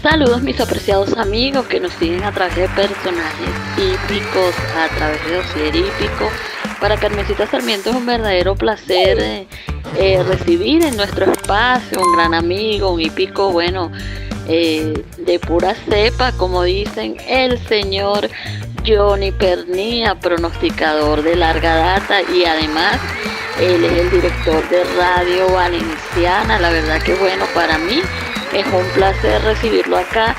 Saludos mis apreciados amigos que nos siguen a través de personajes hípicos, a través de Dossier Hípico. Para Carmencita Sarmiento es un verdadero placer recibir en nuestro espacio un gran amigo, un hípico, bueno, de pura cepa, como dicen, el señor Johnny Pernía, pronosticador de larga data, y además él es el director de Radio Valenciana. La verdad que bueno, para mí es un placer recibirlo acá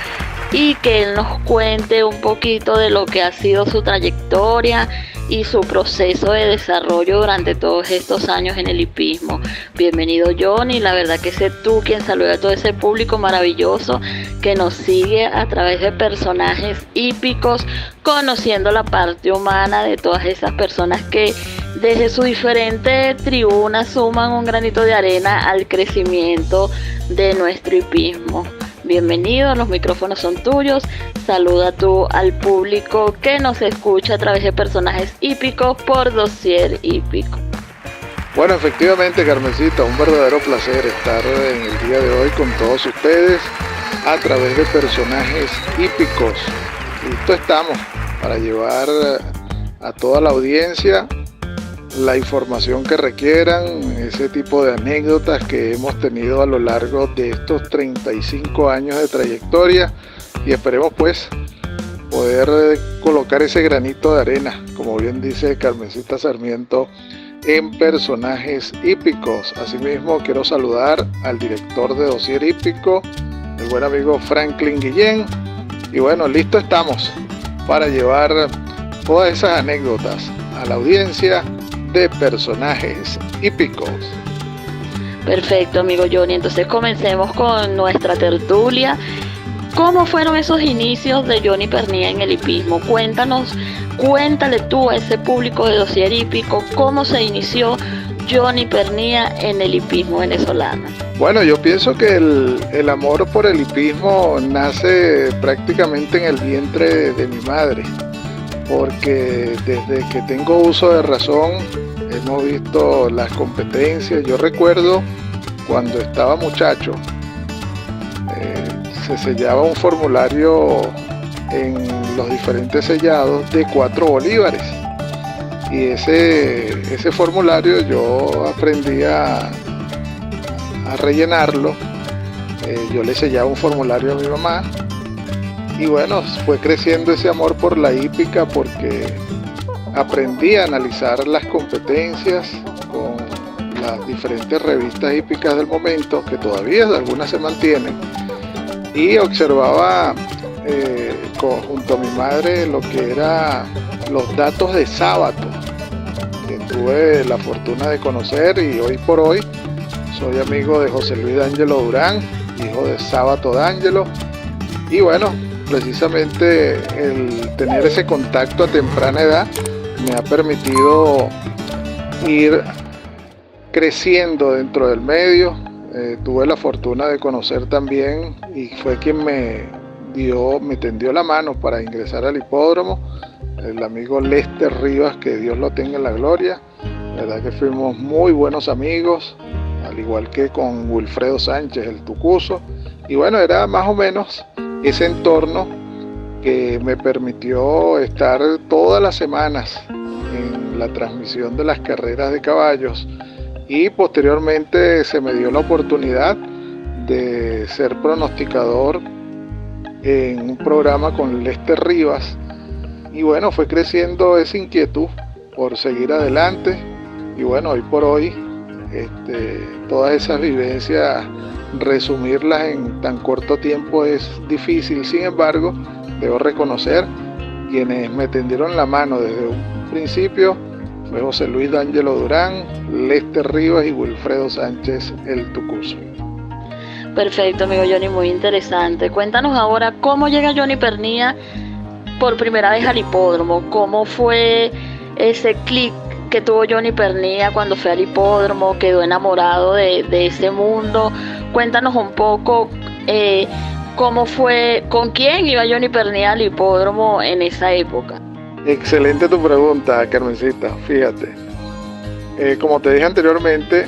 y que él nos cuente un poquito de lo que ha sido su trayectoria y su proceso de desarrollo durante todos estos años en el hipismo. Bienvenido, Johnny. La verdad que sé tú quien saluda a todo ese público maravilloso que nos sigue a través de personajes hípicos, conociendo la parte humana de todas esas personas que desde su diferente tribuna suman un granito de arena al crecimiento de nuestro hipismo. Bienvenido, los micrófonos son tuyos. Saluda tú al público que nos escucha a través de personajes hípicos por Dossier Hípico. Bueno, efectivamente, Carmencita, un verdadero placer estar en el día de hoy con todos ustedes a través de personajes hípicos. Listo estamos para llevar a toda la audiencia la información que requieran, ese tipo de anécdotas que hemos tenido a lo largo de estos 35 años de trayectoria, y esperemos pues poder colocar ese granito de arena, como bien dice Carmencita Sarmiento, en personajes hípicos. Asimismo, quiero saludar al director de Dossier Hípico, el buen amigo Franklin Guillén, y bueno, listo estamos para llevar todas esas anécdotas a la audiencia de personajes hípicos. Perfecto, amigo Johnny. Entonces comencemos con nuestra tertulia. ¿Cómo fueron esos inicios de Johnny Pernía en el hipismo? Cuéntale tú a ese público de Dossier Hípico cómo se inició Johnny Pernía en el hipismo venezolano. Bueno, yo pienso que el amor por el hipismo nace prácticamente en el vientre de mi madre, porque desde que tengo uso de razón hemos visto las competencias. Yo recuerdo cuando estaba muchacho, se sellaba un formulario en los diferentes sellados de 4 bolívares, y ese formulario yo aprendí a rellenarlo. Yo le sellaba un formulario a mi mamá. Y bueno, fue creciendo ese amor por la hípica porque aprendí a analizar las competencias con las diferentes revistas hípicas del momento, que todavía algunas se mantienen, y observaba junto a mi madre lo que eran los datos de Sábato, que tuve la fortuna de conocer, y hoy por hoy soy amigo de José Luis D'Angelo Durán, hijo de Sábato D'Angelo. Y bueno, precisamente el tener ese contacto a temprana edad me ha permitido ir creciendo dentro del medio. Tuve la fortuna de conocer también, y fue quien me tendió la mano para ingresar al hipódromo, el amigo Lester Rivas, que Dios lo tenga en la gloria. La verdad que fuimos muy buenos amigos, al igual que con Wilfredo Sánchez, el Tucuso. Y bueno, era más o menos ese entorno que me permitió estar todas las semanas en la transmisión de las carreras de caballos, y posteriormente se me dio la oportunidad de ser pronosticador en un programa con Lester Rivas, y bueno, fue creciendo esa inquietud por seguir adelante. Y bueno, hoy por hoy todas esas vivencias, resumirlas en tan corto tiempo es difícil. Sin embargo, debo reconocer quienes me tendieron la mano desde un principio fue José Luis D'Angelo Durán, Lester Rivas y Wilfredo Sánchez, el Tucuso. Perfecto, amigo Johnny, muy interesante. Cuéntanos ahora cómo llega Johnny Pernía por primera vez al hipódromo. ¿Cómo fue ese clic que tuvo Johnny Pernía cuando fue al hipódromo? ¿Quedó enamorado de ese mundo? Cuéntanos un poco cómo fue, con quién iba Johnny Pernía al hipódromo en esa época. Excelente tu pregunta, Carmencita. Fíjate, como te dije anteriormente,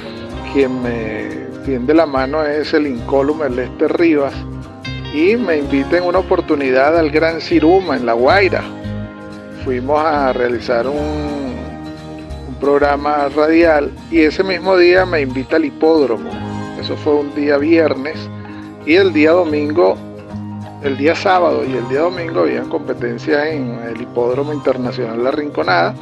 quien me tiende la mano es el incólume Lester Rivas, y me invita en una oportunidad al Gran Siruma en La Guaira. Fuimos a realizar un programa radial y ese mismo día me invita al hipódromo. Eso fue un día viernes, y el día sábado y el día domingo habían competencias en el Hipódromo Internacional La Rinconada,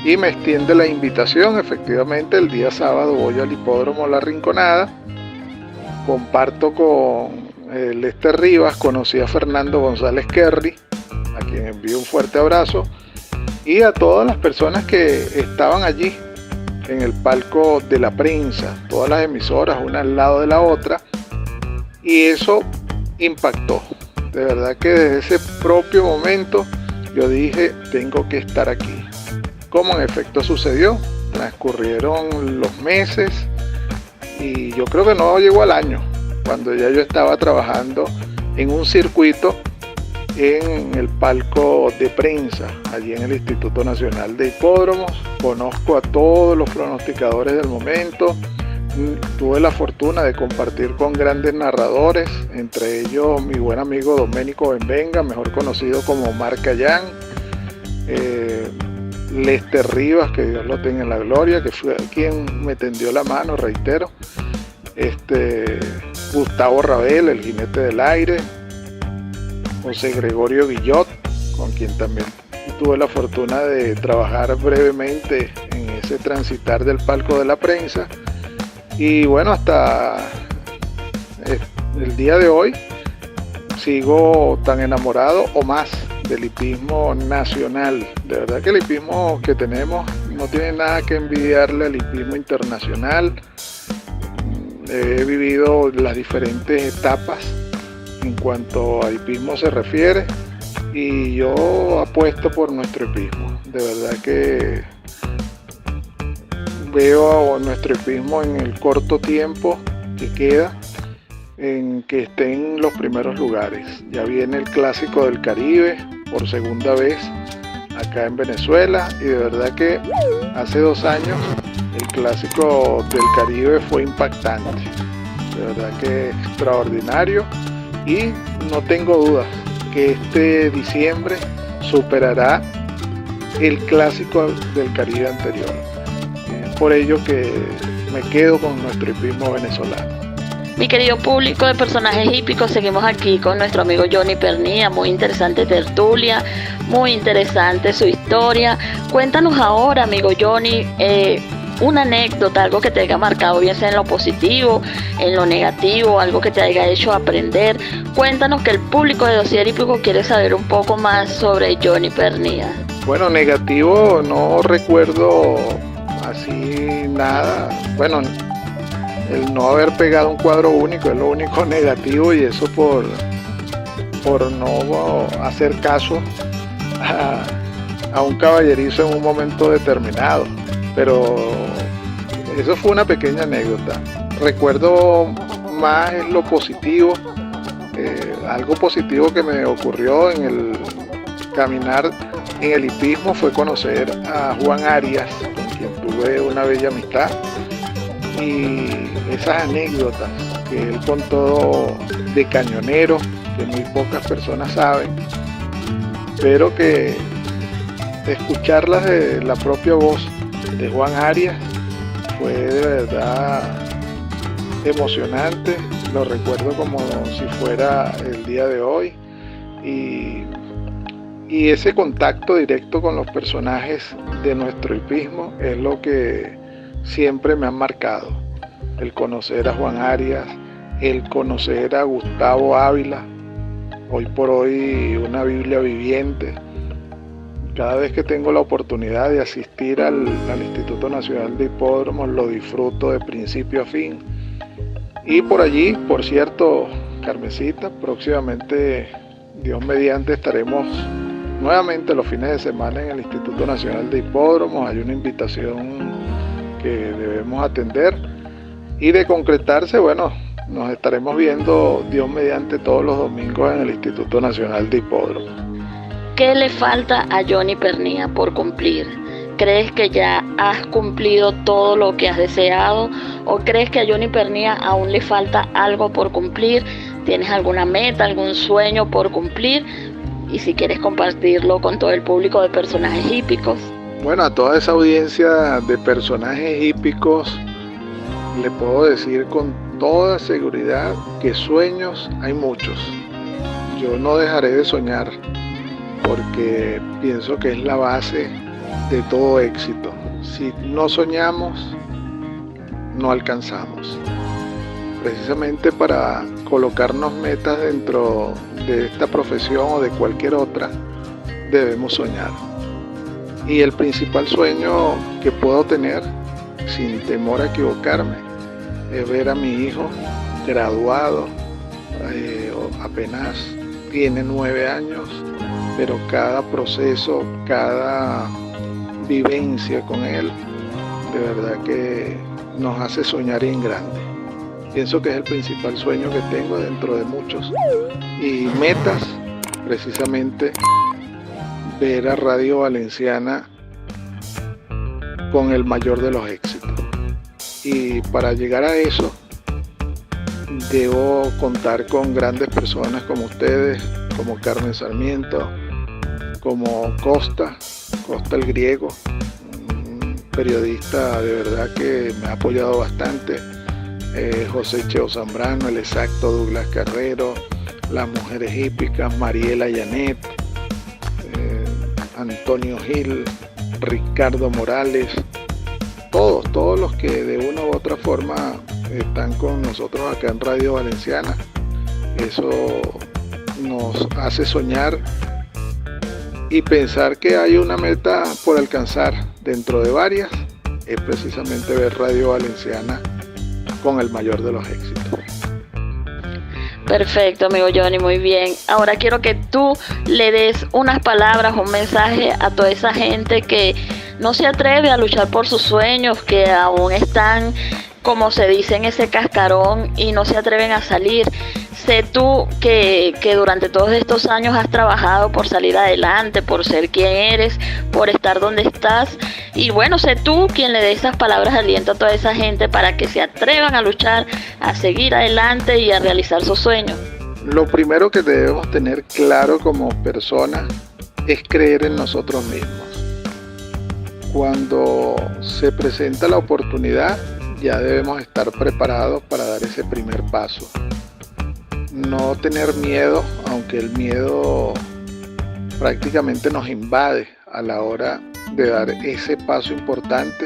y me extiende la invitación. Efectivamente, el día sábado voy al Hipódromo La Rinconada, comparto con Lester Rivas, conocí a Fernando González Kerry, a quien envío un fuerte abrazo, y a todas las personas que estaban allí en el palco de la prensa, todas las emisoras, una al lado de la otra, y eso impactó. De verdad que desde ese propio momento yo dije, tengo que estar aquí. Como en efecto sucedió, transcurrieron los meses y yo creo que no llegó al año cuando ya yo estaba trabajando en un circuito en el palco de prensa, allí en el Instituto Nacional de Hipódromos. Conozco a todos los pronosticadores del momento. Tuve la fortuna de compartir con grandes narradores, entre ellos mi buen amigo Doménico Benvenga, mejor conocido como Omar Cayán, Lester Rivas, que Dios lo tenga en la gloria, que fue quien me tendió la mano, reitero, Gustavo Ravel, el jinete del aire, José Gregorio Guillot, con quien también tuve la fortuna de trabajar brevemente en ese transitar del palco de la prensa. Y bueno, hasta el día de hoy sigo tan enamorado o más del hipismo nacional. De verdad que el hipismo que tenemos no tiene nada que envidiarle al hipismo internacional. He vivido las diferentes etapas en cuanto a hipismo se refiere, y yo apuesto por nuestro hipismo. De verdad que veo a nuestro hipismo en el corto tiempo que queda en que esté en los primeros lugares. Ya viene el Clásico del Caribe por segunda vez acá en Venezuela, y de verdad que hace 2 años el Clásico del Caribe fue impactante. De verdad que extraordinario, y no tengo dudas que este diciembre superará el Clásico del Caribe anterior. Por ello que me quedo con nuestro hipismo venezolano. Mi querido público de personajes hípicos, seguimos aquí con nuestro amigo Johnny Pernía. Muy interesante tertulia, muy interesante su historia. Cuéntanos ahora, amigo Johnny, una anécdota, algo que te haya marcado, bien sea en lo positivo, en lo negativo, algo que te haya hecho aprender. Cuéntanos, que el público de Dossier Hípico quiere saber un poco más sobre Johnny Pernía. Bueno, negativo no recuerdo así nada. Bueno, el no haber pegado un cuadro único es lo único negativo, y eso por no hacer caso a un caballerizo en un momento determinado. Pero eso fue una pequeña anécdota. Recuerdo más en lo positivo. Algo positivo que me ocurrió en el caminar en el hipismo fue conocer a Juan Arias, con quien tuve una bella amistad, y esas anécdotas que él contó de cañonero, que muy pocas personas saben, pero que escucharlas de la propia voz de Juan Arias fue de verdad emocionante. Lo recuerdo como si fuera el día de hoy, y ese contacto directo con los personajes de nuestro hipismo es lo que siempre me han marcado. El conocer a Juan Arias, el conocer a Gustavo Ávila, hoy por hoy una Biblia viviente. Cada vez que tengo la oportunidad de asistir al Instituto Nacional de Hipódromos, lo disfruto de principio a fin. Y por allí, por cierto, Carmencita, próximamente, Dios mediante, estaremos nuevamente los fines de semana en el Instituto Nacional de Hipódromos. Hay una invitación que debemos atender, y de concretarse, bueno, nos estaremos viendo, Dios mediante, todos los domingos en el Instituto Nacional de Hipódromos. ¿Qué le falta a Johnny Pernía por cumplir? ¿Crees que ya has cumplido todo lo que has deseado, o crees que a Johnny Pernía aún le falta algo por cumplir? ¿Tienes alguna meta, algún sueño por cumplir? Y si quieres compartirlo con todo el público de personajes hípicos. Bueno, a toda esa audiencia de personajes hípicos le puedo decir con toda seguridad que sueños hay muchos. Yo no dejaré de soñar porque pienso que es la base de todo éxito. Si no soñamos, no alcanzamos. Precisamente para colocarnos metas dentro de esta profesión o de cualquier otra, debemos soñar. Y el principal sueño que puedo tener, sin temor a equivocarme, es ver a mi hijo graduado, apenas tiene 9 años, pero cada proceso, cada vivencia con él, de verdad que nos hace soñar en grande. Pienso que es el principal sueño que tengo dentro de muchos. Y metas, precisamente, ver a Radio Valenciana con el mayor de los éxitos. Y para llegar a eso, debo contar con grandes personas como ustedes, como Carmen Sarmiento, como Costa el Griego, un periodista de verdad que me ha apoyado bastante, José Cheo Zambrano, el exacto Douglas Carrero, las mujeres hípicas, Mariela Yanet, Antonio Gil, Ricardo Morales, todos los que de una u otra forma están con nosotros acá en Radio Valenciana. Eso nos hace soñar y pensar que hay una meta por alcanzar dentro de varias, es precisamente ver Radio Valenciana con el mayor de los éxitos. Perfecto, amigo Johnny, muy bien. Ahora quiero que tú le des unas palabras, un mensaje a toda esa gente que no se atreve a luchar por sus sueños, que aún están, como se dice, en ese cascarón y no se atreven a salir. Sé tú que durante todos estos años has trabajado por salir adelante, por ser quien eres, por estar donde estás. Y bueno, sé tú quien le dé esas palabras de aliento a toda esa gente para que se atrevan a luchar, a seguir adelante y a realizar sus sueños. Lo primero que debemos tener claro como personas es creer en nosotros mismos. Cuando se presenta la oportunidad, ya debemos estar preparados para dar ese primer paso. No tener miedo, aunque el miedo prácticamente nos invade a la hora de dar ese paso importante.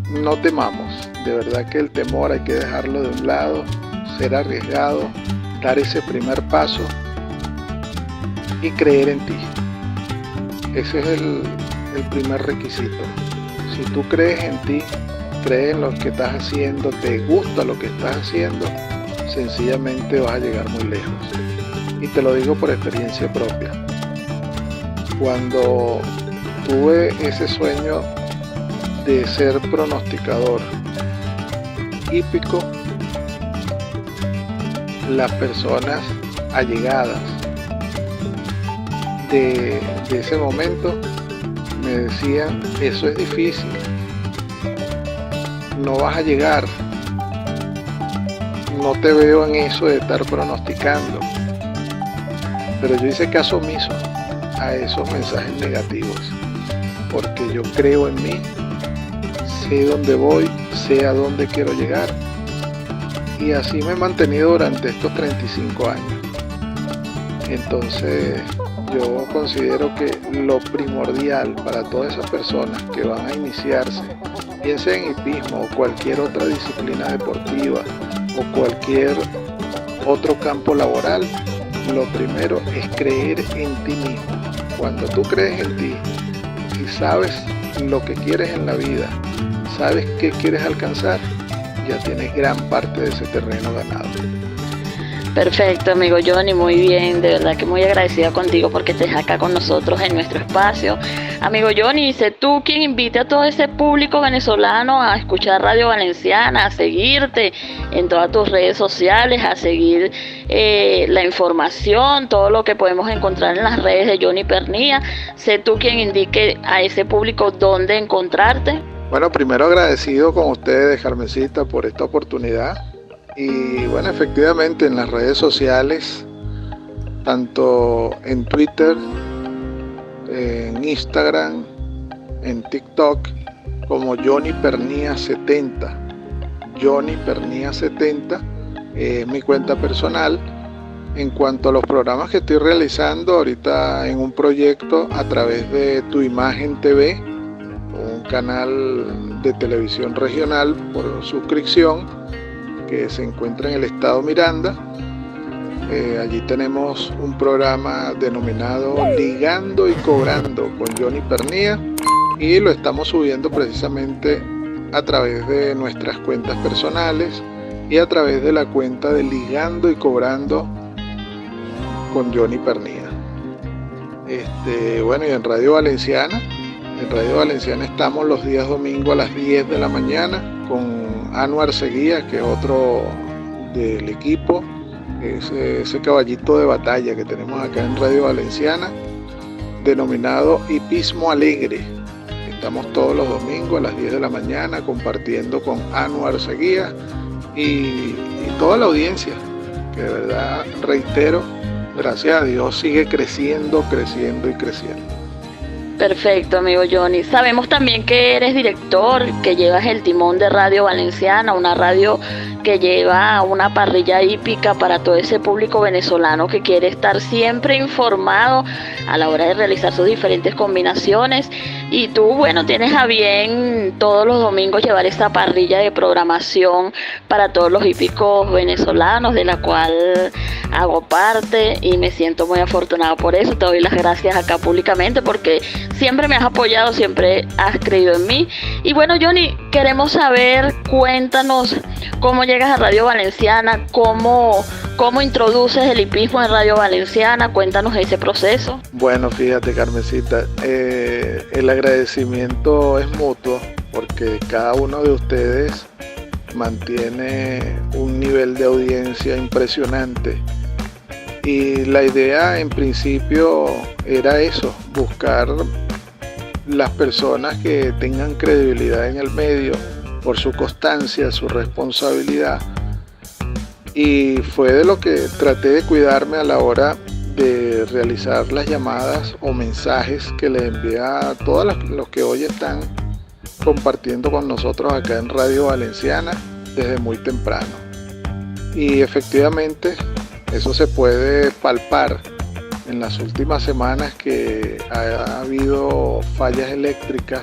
No temamos, de verdad que el temor hay que dejarlo de un lado, ser arriesgado, dar ese primer paso y creer en ti. Ese es el primer requisito. Si tú crees en ti, crees en lo que estás haciendo, te gusta lo que estás haciendo, sencillamente vas a llegar muy lejos. Y te lo digo por experiencia propia. Cuando tuve ese sueño de ser pronosticador hípico, las personas allegadas de ese momento me decían: eso es difícil, no vas a llegar, no te veo en eso de estar pronosticando. Pero yo hice caso omiso a esos mensajes negativos, porque yo creo en mí, sé dónde voy, sé a dónde quiero llegar, y así me he mantenido durante estos 35 años. Entonces yo considero que lo primordial para todas esas personas que van a iniciarse, piensen en hipismo o cualquier otra disciplina deportiva o cualquier otro campo laboral, lo primero es creer en ti mismo. Cuando tú crees en ti y sabes lo que quieres en la vida, sabes qué quieres alcanzar, ya tienes gran parte de ese terreno ganado. Perfecto, amigo Johnny, muy bien, de verdad que muy agradecida contigo porque estés acá con nosotros en nuestro espacio. Amigo Johnny, sé tú quien invite a todo ese público venezolano a escuchar Radio Valenciana, a seguirte en todas tus redes sociales, a seguir la información, todo lo que podemos encontrar en las redes de Johnny Pernía. Sé tú quien indique a ese público dónde encontrarte. Bueno, primero agradecido con ustedes, Carmencita, por esta oportunidad Y bueno, efectivamente en las redes sociales, tanto en Twitter, en Instagram, en TikTok, como Johnny Pernía 70. Johnny Pernía 70 es mi cuenta personal. En cuanto a los programas que estoy realizando ahorita en un proyecto a través de Tu Imagen TV, un canal de televisión regional por suscripción que se encuentra en el estado Miranda. Allí tenemos un programa denominado Ligando y Cobrando con Johnny Pernía, y lo estamos subiendo precisamente a través de nuestras cuentas personales y a través de la cuenta de Ligando y Cobrando con Johnny Pernía. Bueno, y en Radio Valenciana estamos los días domingos a las 10 de la mañana con Anuar Seguía, que es otro del equipo, ese caballito de batalla que tenemos acá en Radio Valenciana, denominado Hipismo Alegre. Estamos todos los domingos a las 10 de la mañana compartiendo con Anuar Seguía y toda la audiencia, que de verdad, reitero, gracias a Dios sigue creciendo y creciendo. Perfecto, amigo Johnny. Sabemos también que eres director, que llevas el timón de Radio Valenciana, una radio que lleva una parrilla hípica para todo ese público venezolano que quiere estar siempre informado a la hora de realizar sus diferentes combinaciones. Y tú, bueno, tienes a bien todos los domingos llevar esta parrilla de programación para todos los hípicos venezolanos, de la cual hago parte y me siento muy afortunado por eso. Te doy las gracias acá públicamente porque siempre me has apoyado, siempre has creído en mí. Y bueno, Johnny, queremos saber, cuéntanos cómo llegas a Radio Valenciana, cómo introduces el hipismo en Radio Valenciana, cuéntanos ese proceso. Bueno, fíjate, Carmencita, el agradecimiento es mutuo porque cada uno de ustedes mantiene un nivel de audiencia impresionante. Y la idea en principio era eso, buscar las personas que tengan credibilidad en el medio por su constancia, su responsabilidad. Y fue de lo que traté de cuidarme a la hora de realizar las llamadas o mensajes que les envié a todos los que hoy están compartiendo con nosotros acá en Radio Valenciana desde muy temprano. Y efectivamente eso se puede palpar en las últimas semanas que ha habido fallas eléctricas.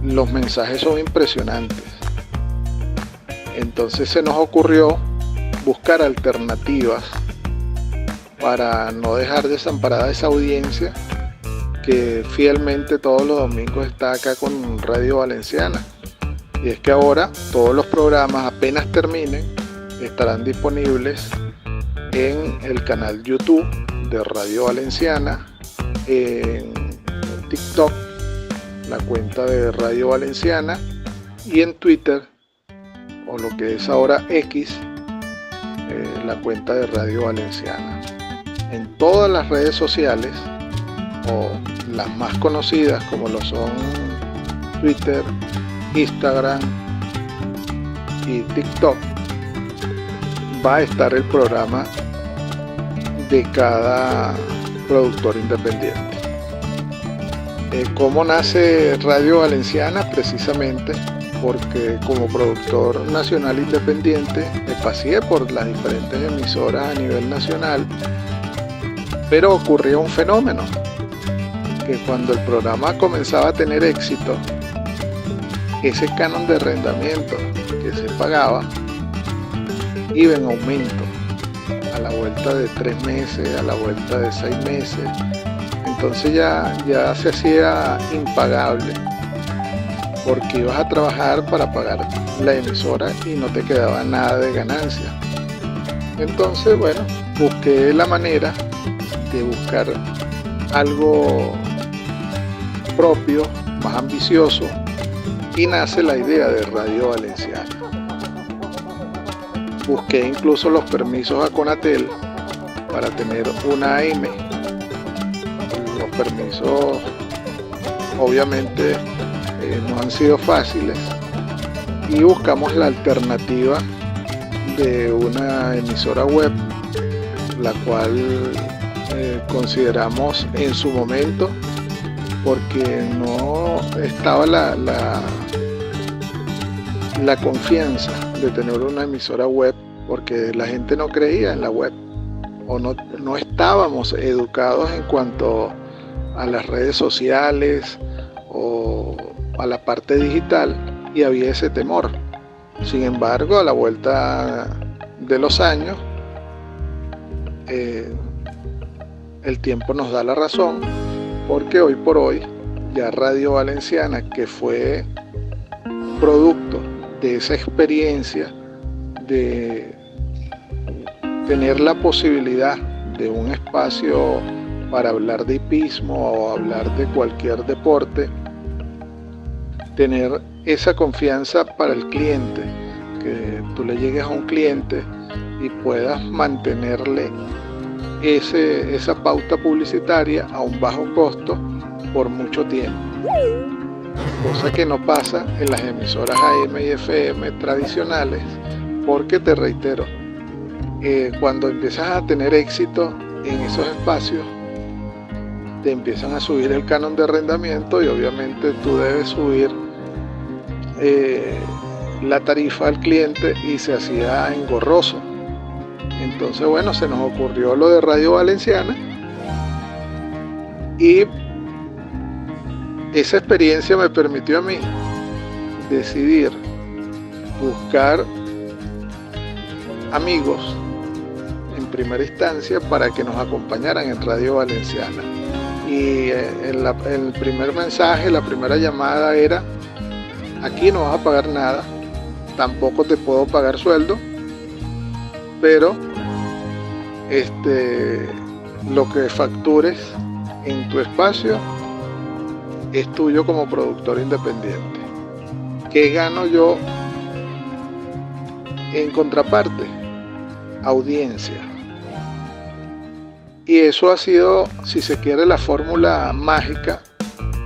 Los mensajes son impresionantes. Entonces se nos ocurrió buscar alternativas para no dejar desamparada esa audiencia que fielmente todos los domingos está acá con Radio Valenciana. Y es que ahora todos los programas, apenas terminen, estarán disponibles en el canal YouTube de Radio Valenciana, en TikTok, la cuenta de Radio Valenciana, y en Twitter, o lo que es ahora X, la cuenta de Radio Valenciana. En todas las redes sociales, o las más conocidas como lo son Twitter, Instagram y TikTok, va a estar el programa de cada productor independiente. ¿Cómo nace Radio Valenciana? Precisamente porque como productor nacional independiente me paseé por las diferentes emisoras a nivel nacional, pero ocurrió un fenómeno, que cuando el programa comenzaba a tener éxito, ese canon de arrendamiento que se pagaba iba en aumento a la vuelta de 3 meses, a la vuelta de 6 meses. Entonces ya se hacía impagable, porque ibas a trabajar para pagar la emisora y no te quedaba nada de ganancia. Entonces, bueno, busqué la manera de buscar algo propio, más ambicioso, y nace la idea de Radio Valenciana. Busqué incluso los permisos a Conatel para tener una AM. Los permisos obviamente no han sido fáciles, y buscamos la alternativa de una emisora web, la cual consideramos en su momento, porque no estaba la confianza de tener una emisora web, porque la gente no creía en la web, o no estábamos educados en cuanto a las redes sociales o a la parte digital, y había ese temor. Sin embargo, a la vuelta de los años, el tiempo nos da la razón, porque hoy por hoy ya Radio Valenciana, que fue producto de esa experiencia de tener la posibilidad de un espacio para hablar de hipismo o hablar de cualquier deporte, tener esa confianza para el cliente, que tú le llegues a un cliente y puedas mantenerle esa pauta publicitaria a un bajo costo por mucho tiempo, cosa que no pasa en las emisoras AM y FM tradicionales, porque te reitero, cuando empiezas a tener éxito en esos espacios, te empiezan a subir el canon de arrendamiento y obviamente tú debes subir la tarifa al cliente, y se hacía engorroso. Entonces, bueno, se nos ocurrió lo de Radio Valenciana, y esa experiencia me permitió a mí decidir buscar amigos en primera instancia para que nos acompañaran en Radio Valenciana. Y el primer mensaje, la primera llamada era: aquí no vas a pagar nada, tampoco te puedo pagar sueldo, pero lo que factures en tu espacio es tuyo como productor independiente. ¿Qué gano yo en contraparte? Audiencia. Y eso ha sido, si se quiere, la fórmula mágica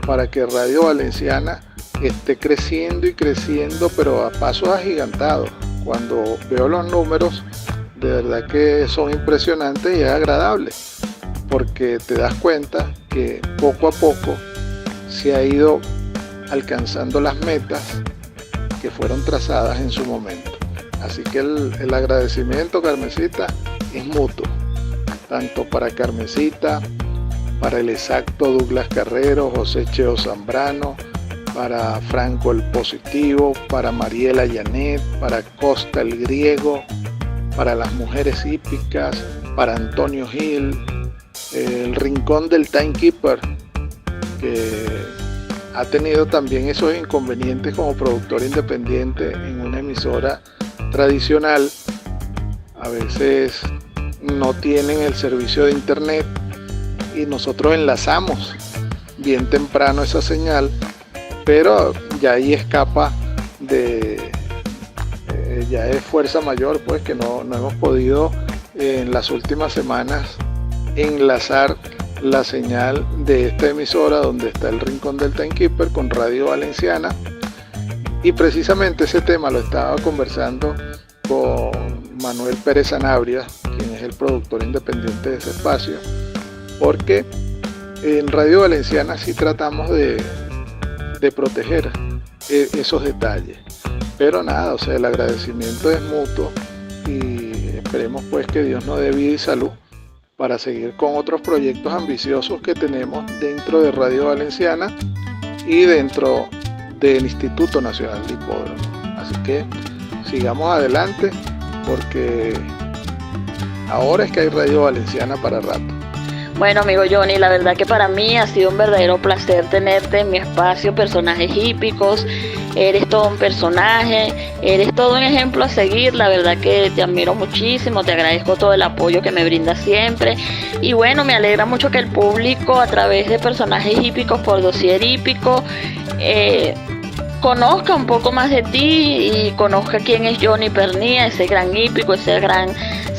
para que Radio Valenciana esté creciendo y creciendo, pero a pasos agigantados. Cuando veo los números, de verdad que son impresionantes y es agradable, porque te das cuenta que poco a poco se ha ido alcanzando las metas que fueron trazadas en su momento. Así que el agradecimiento, Carmencita, es mutuo, tanto para Carmencita, para el exacto Douglas Carrero, José Cheo Zambrano, para Franco el Positivo, para Mariela Janet, para Costa el Griego, para las mujeres hípicas, para Antonio Gil, el Rincón del Timekeeper, que ha tenido también esos inconvenientes como productor independiente en una emisora tradicional. A veces no tienen el servicio de internet y nosotros enlazamos bien temprano esa señal, pero ya ahí escapa ya es fuerza mayor, pues, que no hemos podido en las últimas semanas enlazar la señal de esta emisora donde está el Rincón del Timekeeper con Radio Valenciana. Y precisamente ese tema lo estaba conversando con Manuel Pérez Sanabria, quien es el productor independiente de ese espacio, porque en Radio Valenciana sí tratamos de proteger esos detalles. Pero nada, o sea, el agradecimiento es mutuo, y esperemos pues que Dios nos dé vida y salud para seguir con otros proyectos ambiciosos que tenemos dentro de Radio Valenciana y dentro del Instituto Nacional de Hipódromo. Así que sigamos adelante, porque ahora es que hay Radio Valenciana para rato. Bueno, amigo Johnny, la verdad que para mí ha sido un verdadero placer tenerte en mi espacio Personajes Hípicos. Eres todo un personaje, eres todo un ejemplo a seguir. La verdad que te admiro muchísimo, te agradezco todo el apoyo que me brindas siempre. Y bueno, me alegra mucho que el público, a través de Personajes Hípicos por Dossier Hípico, conozca un poco más de ti y conozca quién es Johnny Pernía, ese gran hípico, ese gran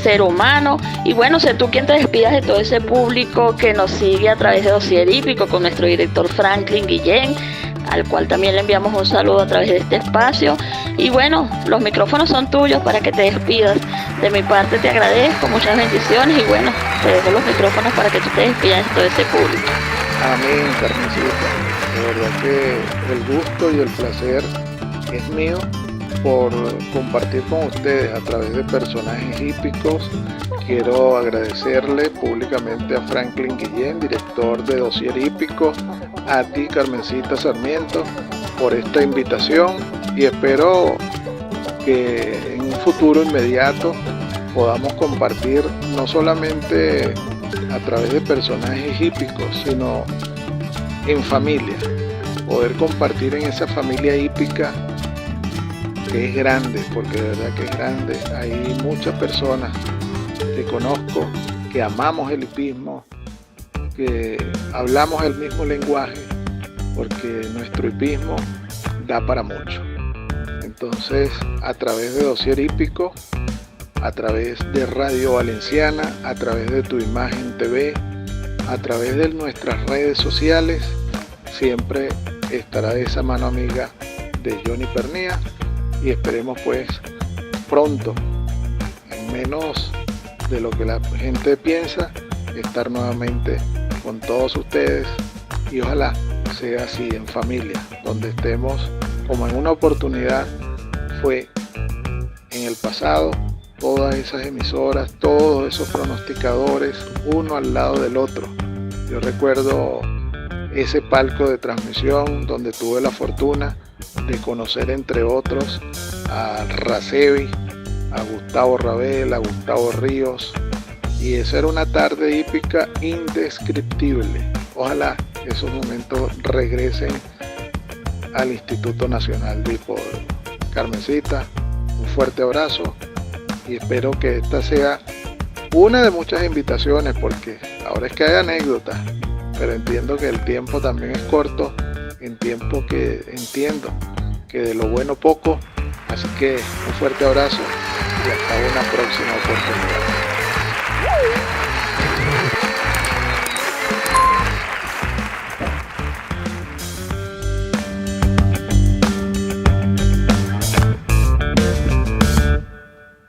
ser humano. Y bueno, sé tú quien te despidas de todo ese público que nos sigue a través de Dossier Hípico, con nuestro director Franklin Guillén, al cual también le enviamos un saludo a través de este espacio. Y bueno, los micrófonos son tuyos para que te despidas. De mi parte te agradezco, muchas bendiciones y bueno, te dejo los micrófonos para que tú te despidas de todo ese público. Amén, Carmencita. De verdad que el gusto y el placer es mío por compartir con ustedes a través de personajes hípicos. Quiero agradecerle públicamente a Franklin Guillén, director de Dossier Hípico, a ti, Carmencita Sarmiento, por esta invitación y espero que en un futuro inmediato podamos compartir no solamente a través de personajes hípicos, sino en familia, poder compartir en esa familia hípica que es grande, porque de verdad que es grande. Hay muchas personas que conozco que amamos el hipismo, que hablamos el mismo lenguaje, porque nuestro hipismo da para mucho. Entonces, a través de Dossier Hípico, a través de Radio Valenciana, a través de Tu Imagen TV, a través de nuestras redes sociales, siempre estará esa mano amiga de Johnny Pernía y esperemos pues pronto, en menos de lo que la gente piensa, estar nuevamente con todos ustedes y ojalá sea así en familia, donde estemos como en una oportunidad fue en el pasado, todas esas emisoras, todos esos pronosticadores, uno al lado del otro. Yo recuerdo ese palco de transmisión donde tuve la fortuna de conocer entre otros a Racevi, a Gustavo Rabel, a Gustavo Ríos, y esa era una tarde hípica indescriptible. Ojalá esos momentos regresen al Instituto Nacional de Hipódromo. Carmencita, un fuerte abrazo y espero que esta sea una de muchas invitaciones, porque ahora es que hay anécdotas, pero entiendo que el tiempo también es corto, entiendo que de lo bueno poco, así que un fuerte abrazo y hasta una próxima oportunidad.